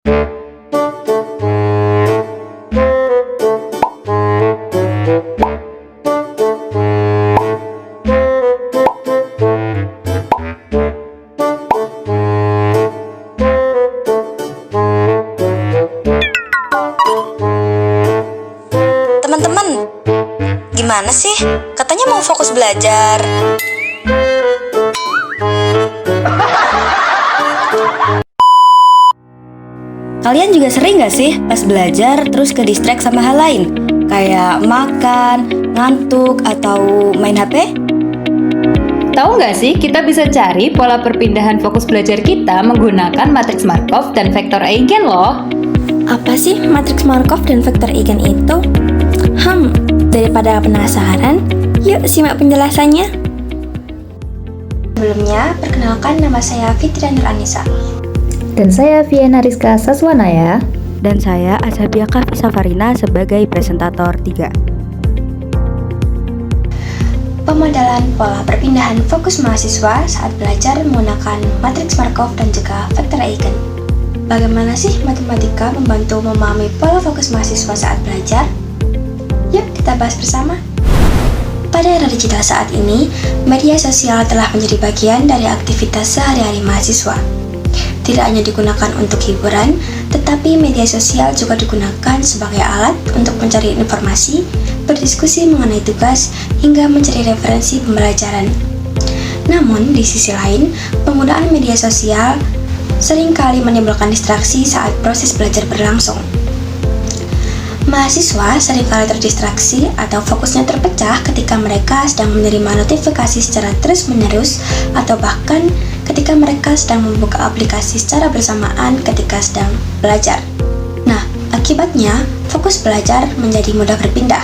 Teman-teman, gimana sih? Katanya mau fokus belajar. Kalian juga sering gak sih pas belajar terus ke distract sama hal lain? Kayak makan, ngantuk, atau main HP? Tahu nggak sih, kita bisa cari pola perpindahan fokus belajar kita menggunakan matriks Markov dan vektor Eigen loh. Apa sih matriks Markov dan vektor Eigen itu? Daripada penasaran, yuk simak penjelasannya. Sebelumnya, perkenalkan nama saya Fitria Nur Anissa. Dan saya Viena Rizka Saswanaya. Dan saya Azhabia Kahfi Safarina sebagai presentator 3. Pemodelan pola perpindahan fokus mahasiswa saat belajar menggunakan matriks Markov dan juga vektor Eigen. Bagaimana sih matematika membantu memahami pola fokus mahasiswa saat belajar? Yuk kita bahas bersama. Pada era digital saat ini, media sosial telah menjadi bagian dari aktivitas sehari-hari mahasiswa. Tidak hanya digunakan untuk hiburan, tetapi media sosial juga digunakan sebagai alat untuk mencari informasi, berdiskusi mengenai tugas, hingga mencari referensi pembelajaran. Namun, di sisi lain, penggunaan media sosial seringkali menimbulkan distraksi saat proses belajar berlangsung. Mahasiswa seringkali terdistraksi atau fokusnya terpecah ketika mereka sedang menerima notifikasi secara terus-menerus atau bahkan ketika mereka sedang membuka aplikasi secara bersamaan ketika sedang belajar. Nah, akibatnya fokus belajar menjadi mudah berpindah.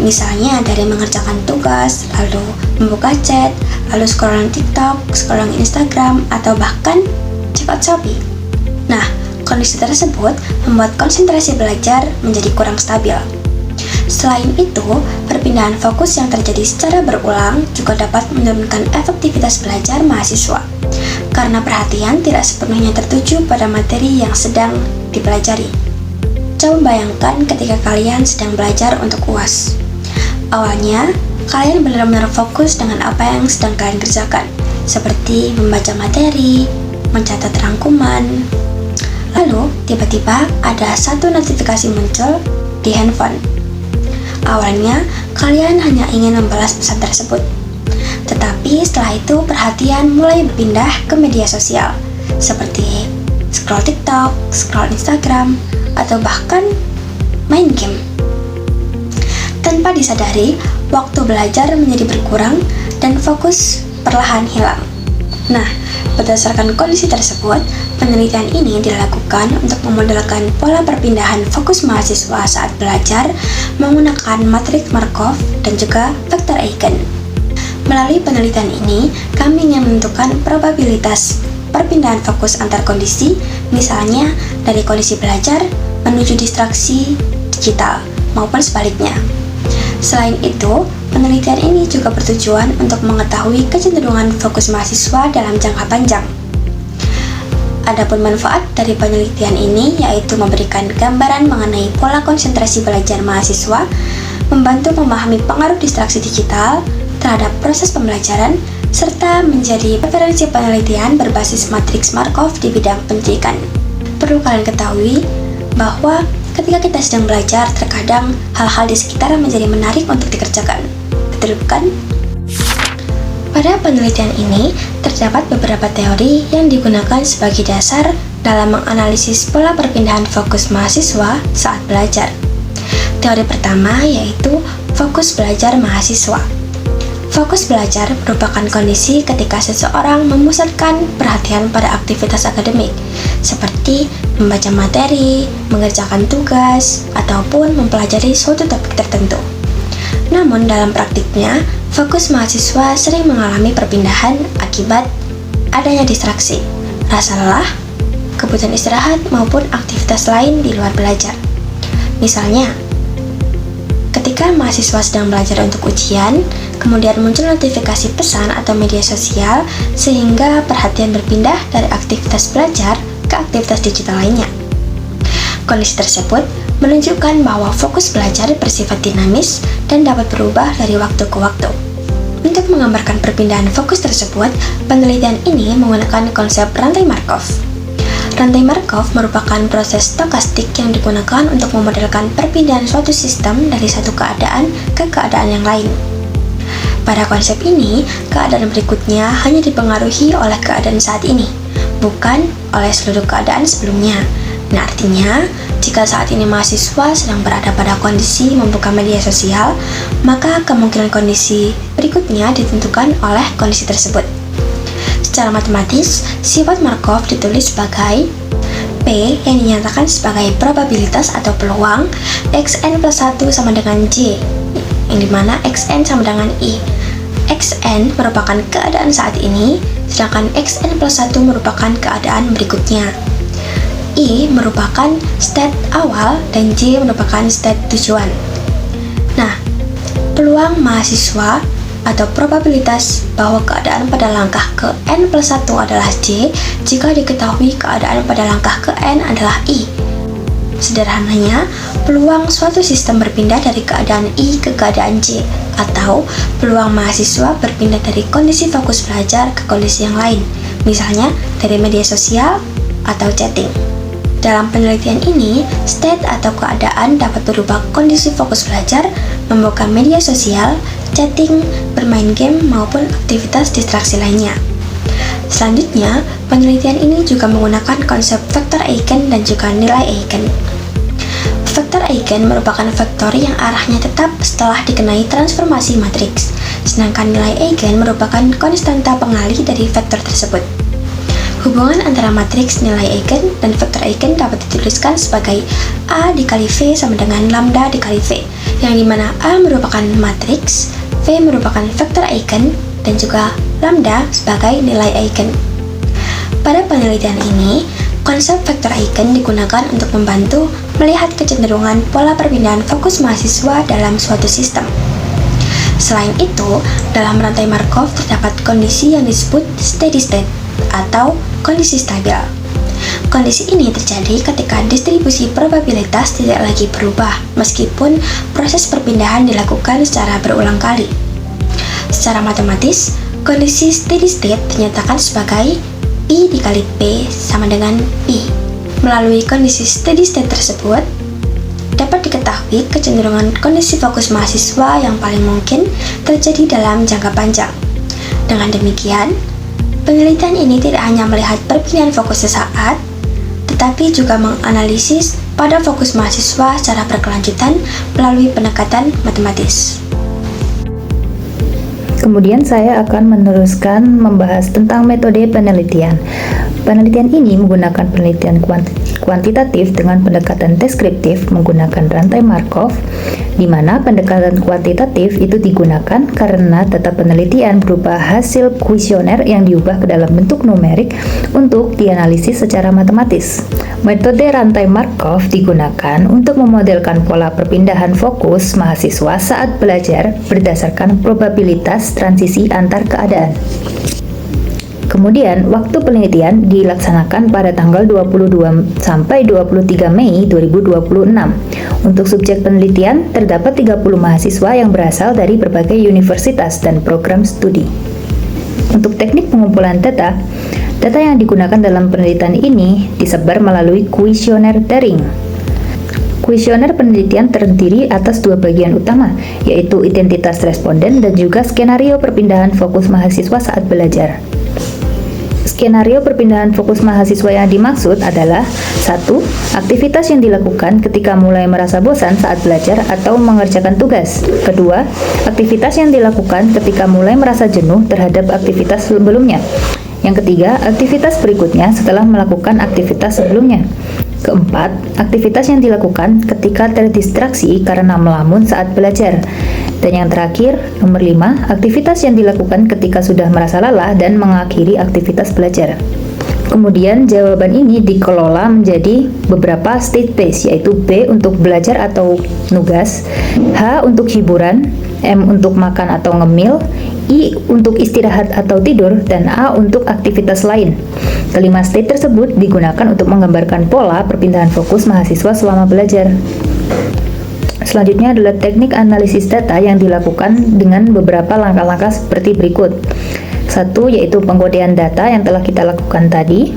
Misalnya dari mengerjakan tugas, lalu membuka chat, lalu scrolling TikTok, scrolling Instagram, atau bahkan check out Shopee. Nah, kondisi tersebut membuat konsentrasi belajar menjadi kurang stabil. Selain itu, perpindahan fokus yang terjadi secara berulang juga dapat menurunkan efektivitas belajar mahasiswa, karena perhatian tidak sepenuhnya tertuju pada materi yang sedang dipelajari. Coba bayangkan ketika kalian sedang belajar untuk UAS. Awalnya, kalian benar-benar fokus dengan apa yang sedang kalian kerjakan, seperti membaca materi, mencatat rangkuman. Lalu, tiba-tiba ada satu notifikasi muncul di handphone. Awalnya, kalian hanya ingin membalas pesan tersebut. Tetapi setelah itu, perhatian mulai berpindah ke media sosial, seperti scroll TikTok, scroll Instagram, atau bahkan main game. Tanpa disadari, waktu belajar menjadi berkurang dan fokus perlahan hilang. Nah, berdasarkan kondisi tersebut, penelitian ini dilakukan untuk memodelkan pola perpindahan fokus mahasiswa saat belajar menggunakan matriks Markov dan juga vektor Eigen. Melalui penelitian ini, kami ingin menentukan probabilitas perpindahan fokus antar kondisi, misalnya dari kondisi belajar menuju distraksi digital maupun sebaliknya. Selain itu, penelitian ini juga bertujuan untuk mengetahui kecenderungan fokus mahasiswa dalam jangka panjang. Adapun manfaat dari penelitian ini yaitu memberikan gambaran mengenai pola konsentrasi belajar mahasiswa, membantu memahami pengaruh distraksi digital terhadap proses pembelajaran, serta menjadi referensi penelitian berbasis matriks Markov di bidang pendidikan. Perlu kalian ketahui bahwa ketika kita sedang belajar, terkadang hal-hal di sekitar menjadi menarik untuk dikerjakan. Betul bukan? Pada penelitian ini, terdapat beberapa teori yang digunakan sebagai dasar dalam menganalisis pola perpindahan fokus mahasiswa saat belajar. Teori pertama yaitu fokus belajar mahasiswa. Fokus belajar merupakan kondisi ketika seseorang memusatkan perhatian pada aktivitas akademik, seperti membaca materi, mengerjakan tugas, ataupun mempelajari suatu topik tertentu. Namun dalam praktiknya, fokus mahasiswa sering mengalami perpindahan akibat adanya distraksi, rasa lelah, kebutuhan istirahat, maupun aktivitas lain di luar belajar. Misalnya, ketika mahasiswa sedang belajar untuk ujian, kemudian muncul notifikasi pesan atau media sosial sehingga perhatian berpindah dari aktivitas belajar ke aktivitas digital lainnya. Kondisi tersebut menunjukkan bahwa fokus belajar bersifat dinamis dan dapat berubah dari waktu ke waktu. Untuk menggambarkan perpindahan fokus tersebut, penelitian ini menggunakan konsep rantai Markov. Rantai Markov merupakan proses stokastik yang digunakan untuk memodelkan perpindahan suatu sistem dari satu keadaan ke keadaan yang lain. Pada konsep ini, keadaan berikutnya hanya dipengaruhi oleh keadaan saat ini, bukan oleh seluruh keadaan sebelumnya. Nah, artinya, jika saat ini mahasiswa sedang berada pada kondisi membuka media sosial, maka kemungkinan kondisi berikutnya ditentukan oleh kondisi tersebut. Secara matematis, sifat Markov ditulis sebagai P yang dinyatakan sebagai probabilitas atau peluang xn plus 1 sama dengan J, yang dimana xn sama dengan I. xn merupakan keadaan saat ini, sedangkan xn plus 1 merupakan keadaan berikutnya. I merupakan state awal dan J merupakan state tujuan. Nah, peluang mahasiswa atau probabilitas bahwa keadaan pada langkah ke N plus 1 adalah J jika diketahui keadaan pada langkah ke N adalah I. Sederhananya, peluang suatu sistem berpindah dari keadaan I ke keadaan J, atau peluang mahasiswa berpindah dari kondisi fokus belajar ke kondisi yang lain, misalnya dari media sosial atau chatting. Dalam penelitian ini, state atau keadaan dapat berubah kondisi fokus belajar, membuka media sosial, chatting, bermain game, maupun aktivitas distraksi lainnya. Selanjutnya, penelitian ini juga menggunakan konsep vektor eigen dan juga nilai eigen. Vektor eigen merupakan vektor yang arahnya tetap setelah dikenai transformasi matriks, sedangkan nilai eigen merupakan konstanta pengalih dari vektor tersebut. Hubungan antara matriks nilai eigen dan vektor eigen dapat dituliskan sebagai A dikali V sama dengan lambda dikali V, yang dimana A merupakan matriks, V merupakan vektor eigen, dan juga lambda sebagai nilai eigen. Pada penelitian ini, konsep vektor eigen digunakan untuk membantu melihat kecenderungan pola perpindahan fokus mahasiswa dalam suatu sistem. Selain itu, dalam rantai Markov terdapat kondisi yang disebut steady state atau kondisi stabil. Kondisi ini terjadi ketika distribusi probabilitas tidak lagi berubah meskipun proses perpindahan dilakukan secara berulang kali. Secara matematis, kondisi steady state dinyatakan sebagai I dikali P sama dengan I. Melalui kondisi steady state tersebut, dapat diketahui kecenderungan kondisi fokus mahasiswa yang paling mungkin terjadi dalam jangka panjang. Dengan demikian, penelitian ini tidak hanya melihat perpindahan fokus sesaat, tetapi juga menganalisis pada fokus mahasiswa secara berkelanjutan melalui pendekatan matematis. Kemudian saya akan meneruskan membahas tentang metode penelitian. Penelitian ini menggunakan penelitian kuantitatif dengan pendekatan deskriptif menggunakan rantai Markov, di mana pendekatan kuantitatif itu digunakan karena data penelitian berupa hasil kuesioner yang diubah ke dalam bentuk numerik untuk dianalisis secara matematis. Metode rantai Markov digunakan untuk memodelkan pola perpindahan fokus mahasiswa saat belajar berdasarkan probabilitas transisi antar keadaan. Kemudian, waktu penelitian dilaksanakan pada tanggal 22 sampai 23 Mei 2026. Untuk subjek penelitian, terdapat 30 mahasiswa yang berasal dari berbagai universitas dan program studi. Untuk teknik pengumpulan data yang digunakan dalam penelitian ini disebar melalui kuesioner daring. Kuesioner penelitian terdiri atas dua bagian utama, yaitu identitas responden dan juga skenario perpindahan fokus mahasiswa saat belajar. Skenario perpindahan fokus mahasiswa yang dimaksud adalah 1. Aktivitas yang dilakukan ketika mulai merasa bosan saat belajar atau mengerjakan tugas. 2. Aktivitas yang dilakukan ketika mulai merasa jenuh terhadap aktivitas sebelumnya. Yang ketiga, aktivitas berikutnya setelah melakukan aktivitas sebelumnya. Keempat, aktivitas yang dilakukan ketika terdistraksi karena melamun saat belajar. Dan yang terakhir, nomor 5, aktivitas yang dilakukan ketika sudah merasa lelah dan mengakhiri aktivitas belajar. Kemudian jawaban ini dikelola menjadi beberapa state base, yaitu B untuk belajar atau nugas, H untuk hiburan, M untuk makan atau ngemil, I untuk istirahat atau tidur, dan A untuk aktivitas lain. Kelima state tersebut digunakan untuk menggambarkan pola perpindahan fokus mahasiswa selama belajar. Selanjutnya adalah teknik analisis data yang dilakukan dengan beberapa langkah-langkah seperti berikut. Satu, yaitu pengkodean data yang telah kita lakukan tadi.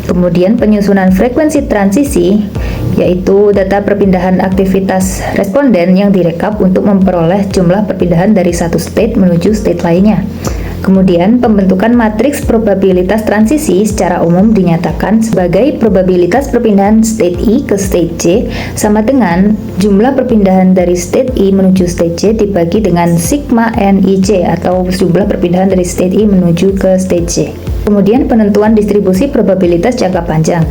Kemudian penyusunan frekuensi transisi, yaitu data perpindahan aktivitas responden yang direkap untuk memperoleh jumlah perpindahan dari satu state menuju state lainnya. Kemudian pembentukan matriks probabilitas transisi secara umum dinyatakan sebagai probabilitas perpindahan state I ke state J sama dengan jumlah perpindahan dari state I menuju state J dibagi dengan sigma NIJ atau jumlah perpindahan dari state I menuju ke state J. Kemudian penentuan distribusi probabilitas jangka panjang.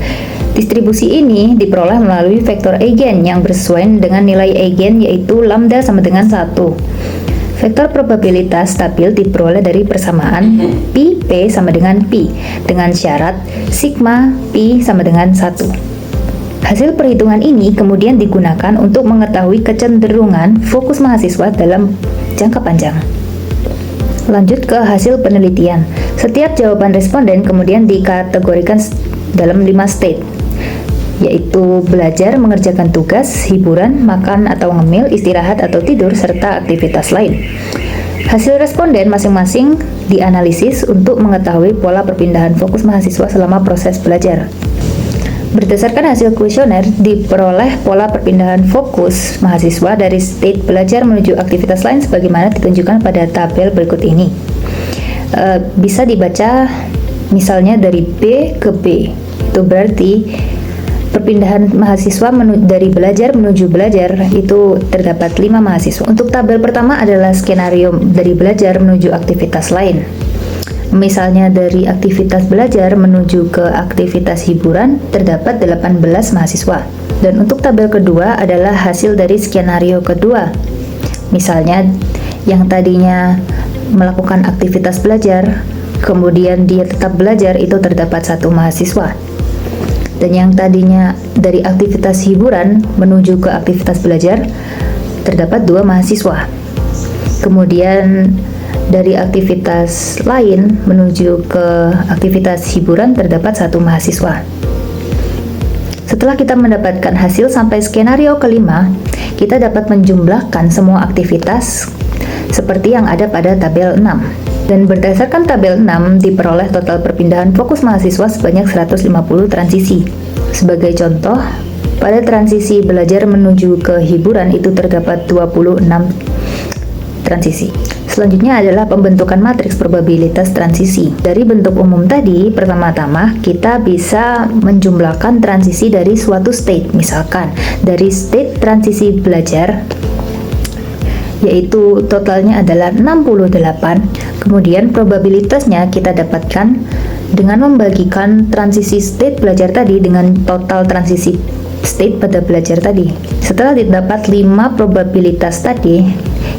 Distribusi ini diperoleh melalui vektor eigen yang bersesuaian dengan nilai eigen, yaitu lambda sama dengan 1. Vektor probabilitas stabil diperoleh dari persamaan Pi P sama dengan Pi dengan syarat sigma Pi sama dengan 1. Hasil perhitungan ini kemudian digunakan untuk mengetahui kecenderungan fokus mahasiswa dalam jangka panjang. Lanjut ke hasil penelitian. Setiap jawaban responden kemudian dikategorikan dalam 5 state, yaitu belajar, mengerjakan tugas, hiburan, makan atau ngemil, istirahat atau tidur, serta aktivitas lain. Hasil responden masing-masing dianalisis untuk mengetahui pola perpindahan fokus mahasiswa selama proses belajar. Berdasarkan hasil kuesioner, diperoleh pola perpindahan fokus mahasiswa dari state belajar menuju aktivitas lain sebagaimana ditunjukkan pada tabel berikut ini. Bisa dibaca misalnya dari B ke B. Itu berarti perpindahan mahasiswa dari belajar menuju belajar itu terdapat 5 mahasiswa. Untuk tabel pertama adalah skenario dari belajar menuju aktivitas lain. Misalnya dari aktivitas belajar menuju ke aktivitas hiburan terdapat 18 mahasiswa. Dan untuk tabel kedua adalah hasil dari skenario kedua. Misalnya yang tadinya melakukan aktivitas belajar, kemudian dia tetap belajar, itu terdapat 1 mahasiswa. Dan yang tadinya dari aktivitas hiburan menuju ke aktivitas belajar terdapat 2 mahasiswa. Kemudian dari aktivitas lain menuju ke aktivitas hiburan terdapat 1 mahasiswa. Setelah kita mendapatkan hasil sampai skenario kelima, kita dapat menjumlahkan semua aktivitas seperti yang ada pada tabel 6. Dan berdasarkan tabel 6 diperoleh total perpindahan fokus mahasiswa sebanyak 150 transisi. Sebagai contoh, pada transisi belajar menuju ke hiburan itu terdapat 26 transisi. Selanjutnya adalah pembentukan matriks probabilitas transisi. Dari bentuk umum tadi, pertama-tama kita bisa menjumlahkan transisi dari suatu state. Misalkan dari state transisi belajar, yaitu totalnya adalah 68. Kemudian probabilitasnya kita dapatkan dengan membagikan transisi state belajar tadi dengan total transisi state pada belajar tadi. Setelah didapat 5 probabilitas tadi,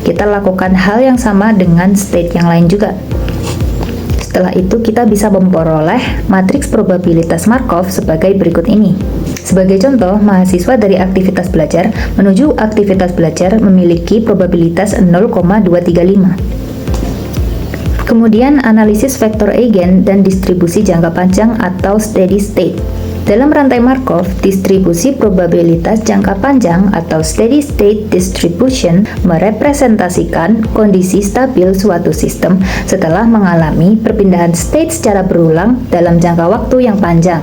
kita lakukan hal yang sama dengan state yang lain juga. Setelah itu kita bisa memperoleh matriks probabilitas Markov sebagai berikut ini. Sebagai contoh, mahasiswa dari aktivitas belajar menuju aktivitas belajar memiliki probabilitas 0,235. Kemudian analisis vektor eigen dan distribusi jangka panjang atau steady state. Dalam rantai Markov, distribusi probabilitas jangka panjang atau steady state distribution merepresentasikan kondisi stabil suatu sistem setelah mengalami perpindahan state secara berulang dalam jangka waktu yang panjang.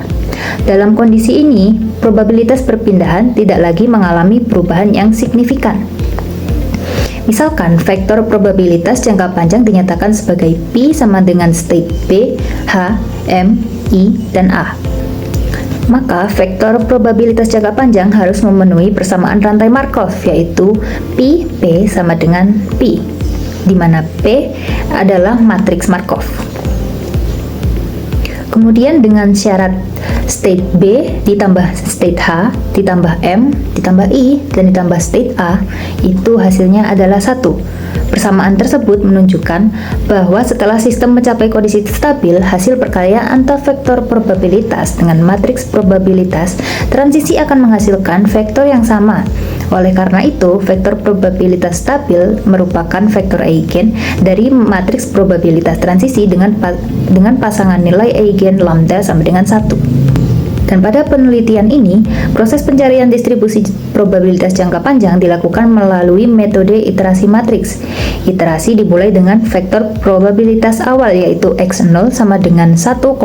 Dalam kondisi ini, probabilitas perpindahan tidak lagi mengalami perubahan yang signifikan. Misalkan, vektor probabilitas jangka panjang dinyatakan sebagai Pi sama dengan state B, H, M, I, dan A. Maka, vektor probabilitas jangka panjang harus memenuhi persamaan rantai Markov, yaitu Pi P sama dengan Pi, di mana P adalah matriks Markov. Kemudian dengan syarat state B ditambah state H ditambah M ditambah I dan ditambah state A, itu hasilnya adalah 1. Persamaan tersebut menunjukkan bahwa setelah sistem mencapai kondisi stabil, hasil perkalian antar vektor probabilitas dengan matriks probabilitas transisi akan menghasilkan vektor yang sama. Oleh karena itu, vektor probabilitas stabil merupakan vektor eigen dari matriks probabilitas transisi dengan pasangan nilai eigen lambda sama dengan 1. Dan pada penelitian ini, proses pencarian distribusi probabilitas jangka panjang dilakukan melalui metode iterasi matriks. Iterasi dimulai dengan vektor probabilitas awal yaitu x0 sama dengan 1,000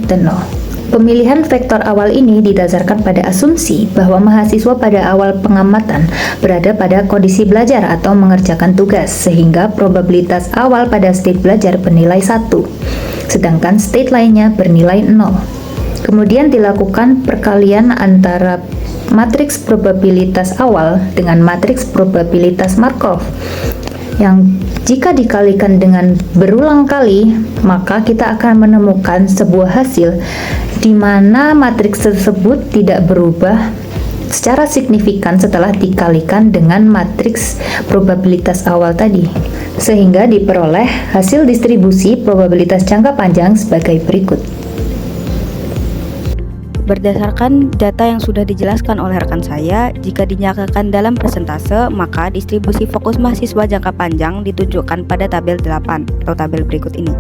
dan 0. Pemilihan vektor awal ini didasarkan pada asumsi bahwa mahasiswa pada awal pengamatan berada pada kondisi belajar atau mengerjakan tugas, sehingga probabilitas awal pada state belajar bernilai 1, sedangkan state lainnya bernilai 0. Kemudian dilakukan perkalian antara matriks probabilitas awal dengan matriks probabilitas Markov, yang jika dikalikan dengan berulang kali, maka kita akan menemukan sebuah hasil di mana matriks tersebut tidak berubah secara signifikan setelah dikalikan dengan matriks probabilitas awal tadi, sehingga diperoleh hasil distribusi probabilitas jangka panjang sebagai berikut. Berdasarkan data yang sudah dijelaskan oleh rekan saya, jika dinyatakan dalam persentase, maka distribusi fokus mahasiswa jangka panjang ditunjukkan pada tabel 8 atau tabel berikut ini.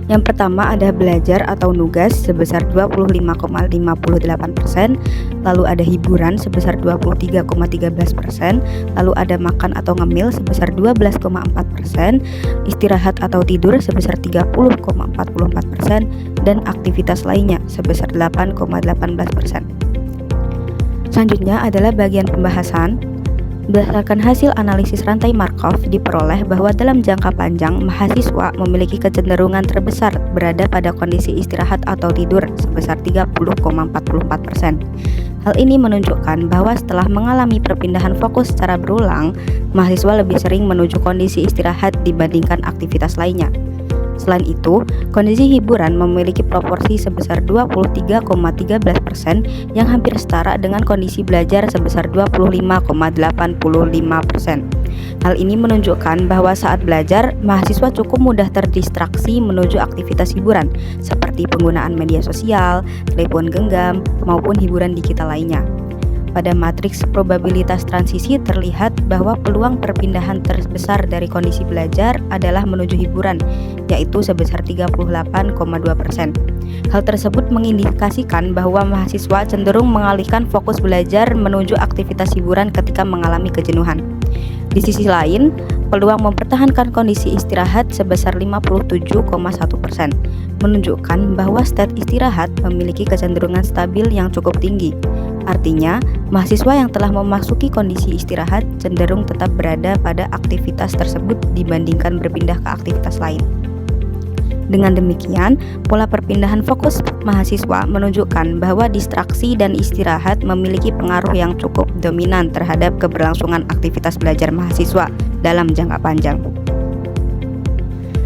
Yang pertama ada belajar atau nugas sebesar 25,58%, lalu ada hiburan sebesar 23,13%, lalu ada makan atau ngemil sebesar 12,4%, istirahat atau tidur sebesar 30,44%, dan aktivitas lainnya sebesar 8,18%. Selanjutnya adalah bagian pembahasan. Berdasarkan hasil analisis rantai Markov, diperoleh bahwa dalam jangka panjang, mahasiswa memiliki kecenderungan terbesar berada pada kondisi istirahat atau tidur sebesar 30,44%. Hal ini menunjukkan bahwa setelah mengalami perpindahan fokus secara berulang, mahasiswa lebih sering menuju kondisi istirahat dibandingkan aktivitas lainnya. Selain itu, kondisi hiburan memiliki proporsi sebesar 23,13% yang hampir setara dengan kondisi belajar sebesar 25,85%. Hal ini menunjukkan bahwa saat belajar, mahasiswa cukup mudah terdistraksi menuju aktivitas hiburan seperti penggunaan media sosial, telepon genggam, maupun hiburan digital lainnya. Pada matriks probabilitas transisi terlihat bahwa peluang perpindahan terbesar dari kondisi belajar adalah menuju hiburan, yaitu sebesar 38,2%. Hal tersebut mengindikasikan bahwa mahasiswa cenderung mengalihkan fokus belajar menuju aktivitas hiburan ketika mengalami kejenuhan. Di sisi lain, peluang mempertahankan kondisi istirahat sebesar 57,1%, menunjukkan bahwa state istirahat memiliki kecenderungan stabil yang cukup tinggi. Artinya, mahasiswa yang telah memasuki kondisi istirahat cenderung tetap berada pada aktivitas tersebut dibandingkan berpindah ke aktivitas lain. Dengan demikian, pola perpindahan fokus mahasiswa menunjukkan bahwa distraksi dan istirahat memiliki pengaruh yang cukup dominan terhadap keberlangsungan aktivitas belajar mahasiswa dalam jangka panjang.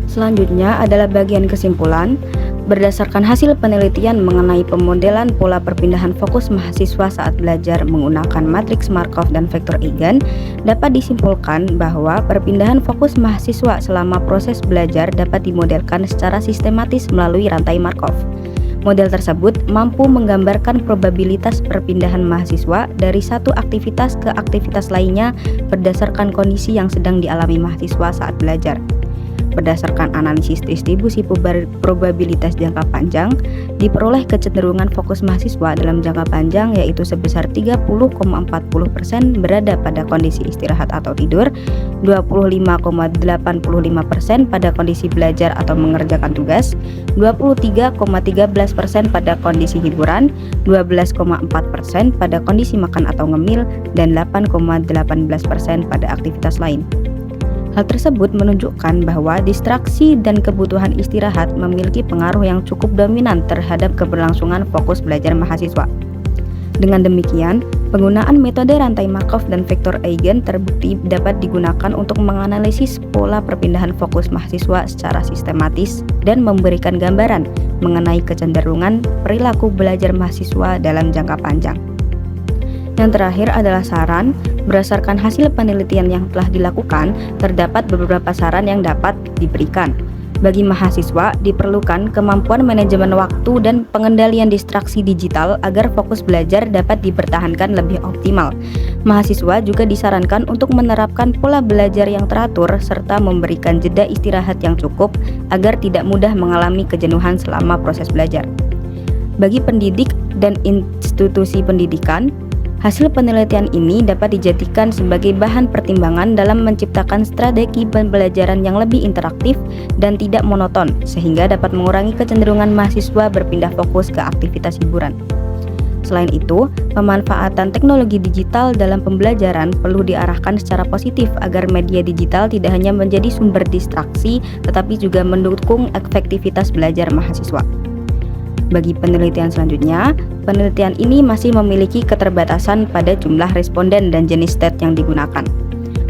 Selanjutnya adalah bagian kesimpulan. Berdasarkan hasil penelitian mengenai pemodelan pola perpindahan fokus mahasiswa saat belajar menggunakan matriks Markov dan vektor eigen, dapat disimpulkan bahwa perpindahan fokus mahasiswa selama proses belajar dapat dimodelkan secara sistematis melalui rantai Markov. Model tersebut mampu menggambarkan probabilitas perpindahan mahasiswa dari satu aktivitas ke aktivitas lainnya berdasarkan kondisi yang sedang dialami mahasiswa saat belajar. Berdasarkan analisis distribusi probabilitas jangka panjang, diperoleh kecenderungan fokus mahasiswa dalam jangka panjang yaitu sebesar 30,40% berada pada kondisi istirahat atau tidur, 25,85% pada kondisi belajar atau mengerjakan tugas, 23,13% pada kondisi hiburan, 12,4% pada kondisi makan atau ngemil, dan 8,18% pada aktivitas lain. Hal tersebut menunjukkan bahwa distraksi dan kebutuhan istirahat memiliki pengaruh yang cukup dominan terhadap keberlangsungan fokus belajar mahasiswa. Dengan demikian, penggunaan metode rantai Markov dan vektor eigen terbukti dapat digunakan untuk menganalisis pola perpindahan fokus mahasiswa secara sistematis dan memberikan gambaran mengenai kecenderungan perilaku belajar mahasiswa dalam jangka panjang. Yang terakhir adalah saran. Berdasarkan hasil penelitian yang telah dilakukan, terdapat beberapa saran yang dapat diberikan. Bagi mahasiswa, diperlukan kemampuan manajemen waktu dan pengendalian distraksi digital agar fokus belajar dapat dipertahankan lebih optimal. Mahasiswa juga disarankan untuk menerapkan pola belajar yang teratur serta memberikan jeda istirahat yang cukup agar tidak mudah mengalami kejenuhan selama proses belajar. Bagi pendidik dan institusi pendidikan, hasil penelitian ini dapat dijadikan sebagai bahan pertimbangan dalam menciptakan strategi pembelajaran yang lebih interaktif dan tidak monoton, sehingga dapat mengurangi kecenderungan mahasiswa berpindah fokus ke aktivitas hiburan. Selain itu, pemanfaatan teknologi digital dalam pembelajaran perlu diarahkan secara positif agar media digital tidak hanya menjadi sumber distraksi, tetapi juga mendukung efektivitas belajar mahasiswa. Bagi penelitian selanjutnya, penelitian ini masih memiliki keterbatasan pada jumlah responden dan jenis state yang digunakan.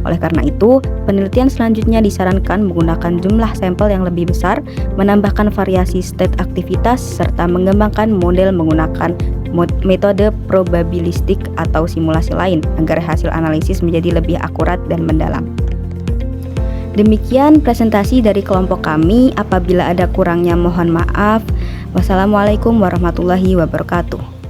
Oleh karena itu, penelitian selanjutnya disarankan menggunakan jumlah sampel yang lebih besar, menambahkan variasi state aktivitas, serta mengembangkan model menggunakan metode probabilistik atau simulasi lain agar hasil analisis menjadi lebih akurat dan mendalam. Demikian presentasi dari kelompok kami. Apabila ada kurangnya mohon maaf. Wassalamualaikum warahmatullahi wabarakatuh.